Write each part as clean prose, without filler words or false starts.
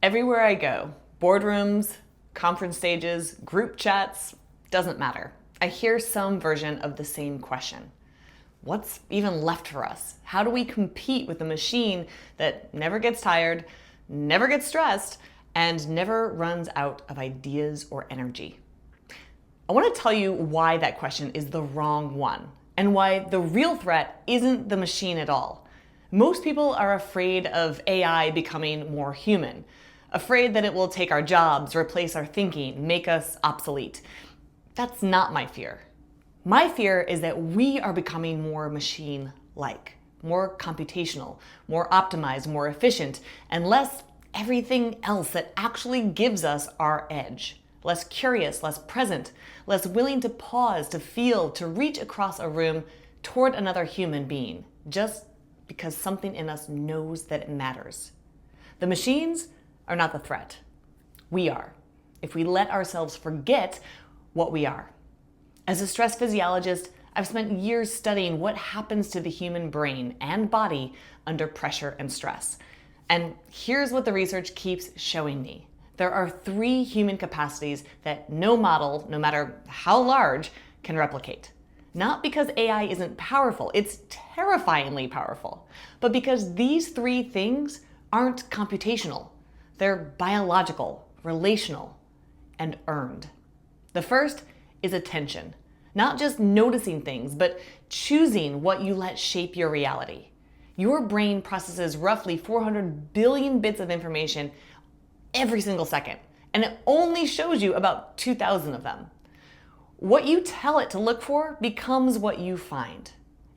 Everywhere I go, boardrooms, conference stages, group chats, doesn't matter. I hear some version of the same question. What's even left for us? How do we compete with a machine that never gets tired, never gets stressed, and never runs out of ideas or energy? I want to tell you why that question is the wrong one, and why the real threat isn't the machine at all. Most people are afraid of AI becoming more human, afraid that it will take our jobs, replace our thinking, make us obsolete. That's not my fear. My fear is that we are becoming more machine-like, more computational, more optimized, more efficient, and less everything else that actually gives us our edge. Less curious, less present, less willing to pause, to feel, to reach across a room toward another human being, just because something in us knows that it matters. The machines are not the threat. We are, if we let ourselves forget what we are. As a stress physiologist, I've spent years studying what happens to the human brain and body under pressure and stress. And here's what the research keeps showing me. There are 3 human capacities that no model, no matter how large, can replicate. Not because AI isn't powerful, it's terrifyingly powerful, but because these 3 things aren't computational. They're biological, relational, and earned. The first is attention. Not just noticing things, but choosing what you let shape your reality. Your brain processes roughly 400 billion bits of information every single second, and it only shows you about 2,000 of them. What you tell it to look for becomes what you find.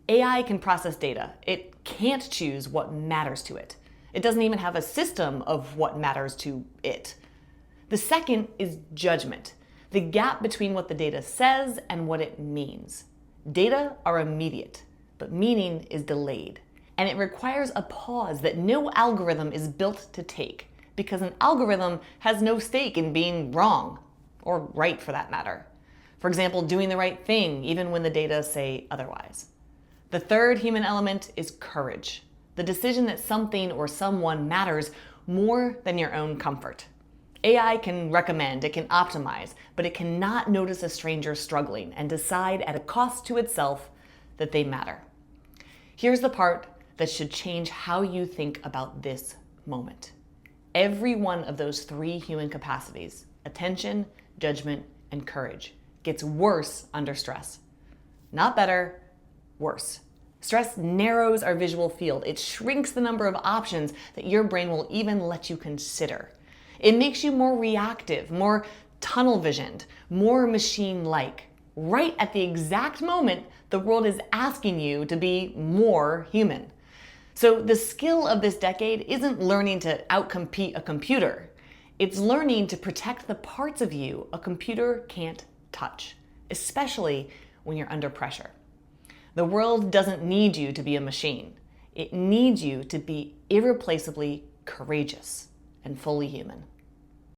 AI can process data. It can't choose what matters to it. It doesn't even have a system of what matters to it. The second is judgment, the gap between what the data says and what it means. Data are immediate, but meaning is delayed. And it requires a pause that no algorithm is built to take, because an algorithm has no stake in being wrong, or right for that matter. For example, doing the right thing, even when the data say otherwise. The third human element is courage, the decision that something or someone matters more than your own comfort. AI can recommend, it can optimize, but it cannot notice a stranger struggling and decide at a cost to itself that they matter. Here's the part that should change how you think about this moment. Every one of those 3 human capacities, attention, judgment, and courage, gets worse under stress. Not better, worse. Stress narrows our visual field. It shrinks the number of options that your brain will even let you consider. It makes you more reactive, more tunnel-visioned, more machine-like, right at the exact moment the world is asking you to be more human. So the skill of this decade isn't learning to outcompete a computer. It's learning to protect the parts of you a computer can't touch, especially when you're under pressure. The world doesn't need you to be a machine. It needs you to be irreplaceably courageous and fully human.